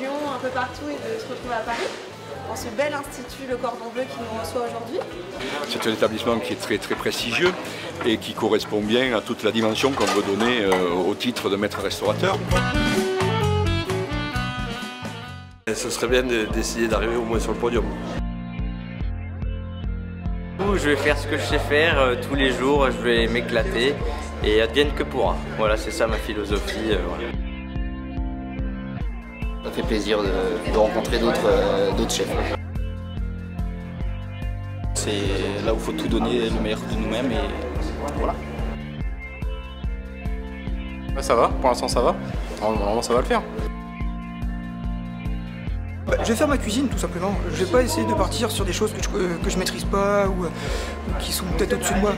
Lyon, un peu partout et de se retrouver à Paris, dans ce bel institut Le Cordon Bleu qui nous reçoit aujourd'hui. C'est un établissement qui est très très prestigieux et qui correspond bien à toute la dimension qu'on veut donner au titre de maître restaurateur. Ce serait bien d'essayer d'arriver au moins sur le podium. Je vais faire ce que je sais faire tous les jours, je vais m'éclater et advienne que pourra. Voilà, c'est ça ma philosophie. Voilà. Ça fait plaisir de rencontrer d'autres chefs. C'est là où il faut tout donner, le meilleur de nous-mêmes et voilà. Ça va, pour l'instant ça va. Normalement ça va le faire. Je vais faire ma cuisine tout simplement. Je vais pas essayer de partir sur des choses que je maîtrise pas ou qui sont peut-être au-dessus de moi.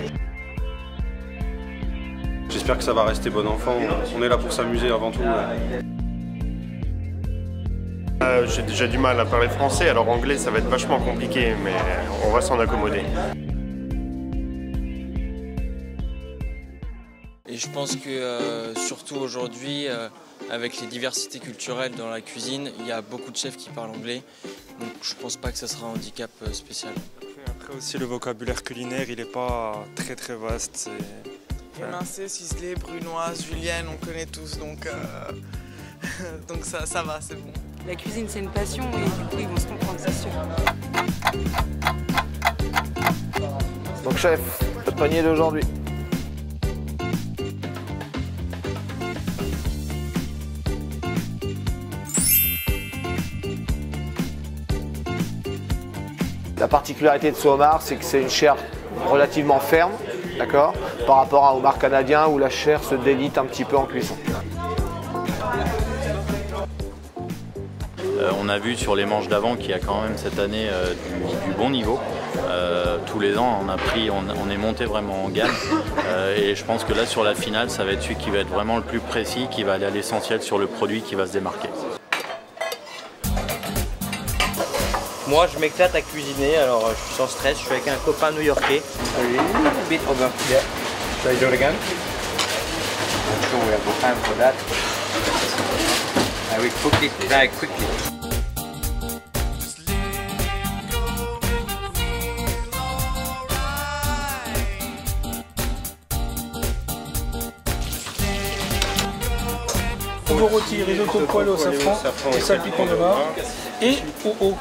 J'espère que ça va rester bon enfant. On est là pour s'amuser avant tout. J'ai déjà du mal à parler français, alors anglais ça va être vachement compliqué, mais on va s'en accommoder. Et je pense que surtout aujourd'hui, avec les diversités culturelles dans la cuisine, il y a beaucoup de chefs qui parlent anglais, donc je pense pas que ça sera un handicap spécial. Après aussi le vocabulaire culinaire, il n'est pas très vaste. Émincé, ciselé, brunoise, julienne, on connaît tous, donc ça va, c'est bon. La cuisine c'est une passion et du coup ils vont se comprendre, c'est sûr. Donc chef, le panier d'aujourd'hui. La particularité de ce homard, c'est que c'est une chair relativement ferme, d'accord, par rapport à un homard canadien où la chair se délite un petit peu en cuisson. On a vu sur les manches d'avant qu'il y a quand même cette année du bon niveau. Tous les ans, on est monté vraiment en gamme. Et je pense que là, sur la finale, ça va être celui qui va être vraiment le plus précis, qui va aller à l'essentiel sur le produit qui va se démarquer. Moi, je m'éclate à cuisiner, alors je suis sans stress, je suis avec un copain new-yorkais. Bit over. Yeah. Shall I do it again? I'm sure we have the time for that. I will cook it very quickly. Nouveau rôti, risotto poêle au safran et salpicon de homard et au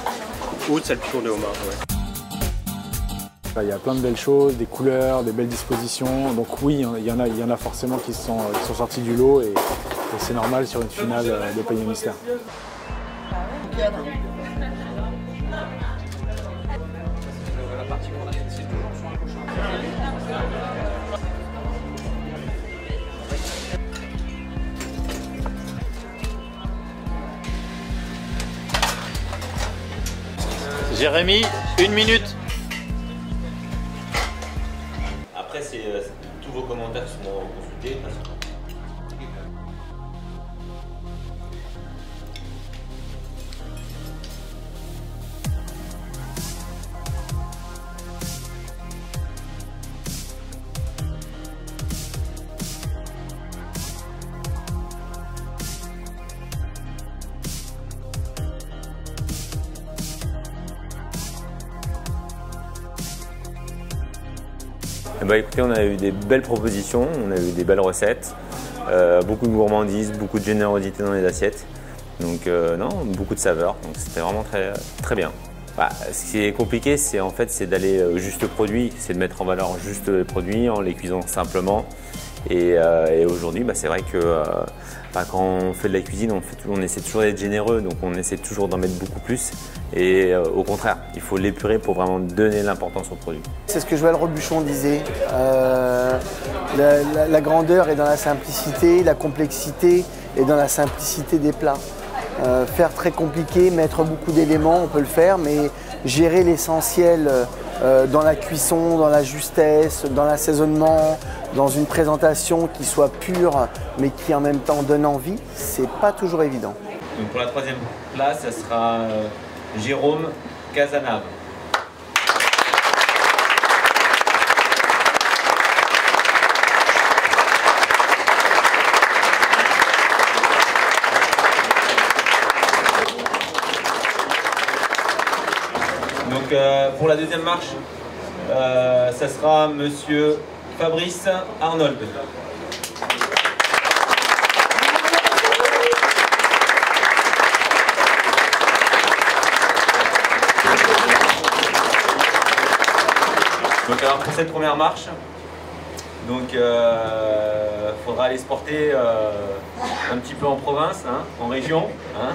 Ou de salpicon de homard, ouais. Il y a plein de belles choses, des couleurs, des belles dispositions. Donc oui, il y en a forcément qui sont sortis du lot et c'est normal sur une finale de Panier Mystère. Jérémy, 1 minute. Après, tous vos commentaires sont consultés. Bah écoutez, on a eu des belles propositions, on a eu des belles recettes, beaucoup de gourmandise, beaucoup de générosité dans les assiettes. Donc non, beaucoup de saveurs, donc c'était vraiment très bien. Bah, ce qui est compliqué, c'est d'aller au juste produit, c'est de mettre en valeur juste les produits en les cuisant simplement. Et aujourd'hui, c'est vrai que quand on fait de la cuisine, on essaie toujours d'être généreux, donc on essaie toujours d'en mettre beaucoup plus. Et au contraire, il faut l'épurer pour vraiment donner l'importance au produit. C'est ce que Joël Robuchon disait, la grandeur est dans la simplicité, la complexité est dans la simplicité des plats. Faire très compliqué, mettre beaucoup d'éléments, on peut le faire, mais gérer l'essentiel dans la cuisson, dans la justesse, dans l'assaisonnement, dans une présentation qui soit pure, mais qui en même temps donne envie, c'est pas toujours évident. Donc pour la 3e place, ça sera Jérôme Casanave. Donc pour la deuxième marche, ça sera Monsieur Fabrice Arnold. Donc alors pour cette première marche, donc faudra aller se porter un petit peu en province, hein, en région, hein,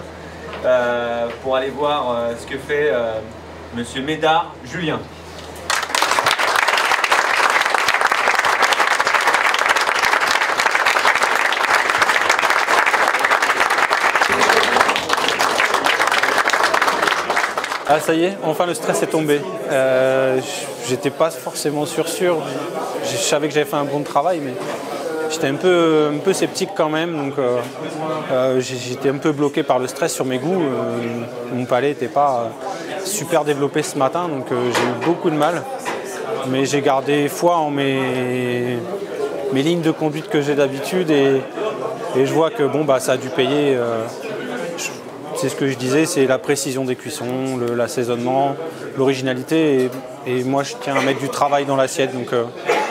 pour aller voir ce que fait Monsieur Médard Julien. Ah ça y est, enfin le stress est tombé. J'étais pas forcément sûr. Je savais que j'avais fait un bon travail, mais j'étais un peu sceptique quand même. Donc j'étais un peu bloqué par le stress sur mes goûts. Mon palais n'était pas super développé ce matin, donc j'ai eu beaucoup de mal. Mais j'ai gardé foi en mes lignes de conduite que j'ai d'habitude et je vois que bon bah ça a dû payer. C'est ce que je disais, c'est la précision des cuissons, l'assaisonnement, l'originalité. Et moi, je tiens à mettre du travail dans l'assiette. Donc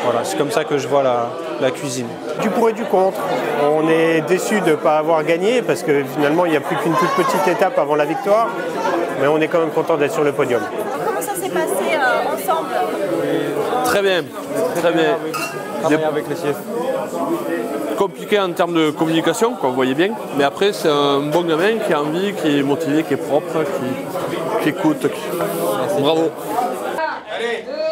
voilà, c'est comme ça que je vois la cuisine. Du pour et du contre. On est déçu de ne pas avoir gagné parce que finalement, il n'y a plus qu'une toute petite étape avant la victoire. Mais on est quand même content d'être sur le podium. Comment ça s'est passé ensemble? Très bien, très bien. Avec les chefs. Compliqué en termes de communication, vous voyez bien, mais après c'est un bon gamin qui a envie, qui est motivé, qui est propre, qui écoute. Bravo. 1, 2,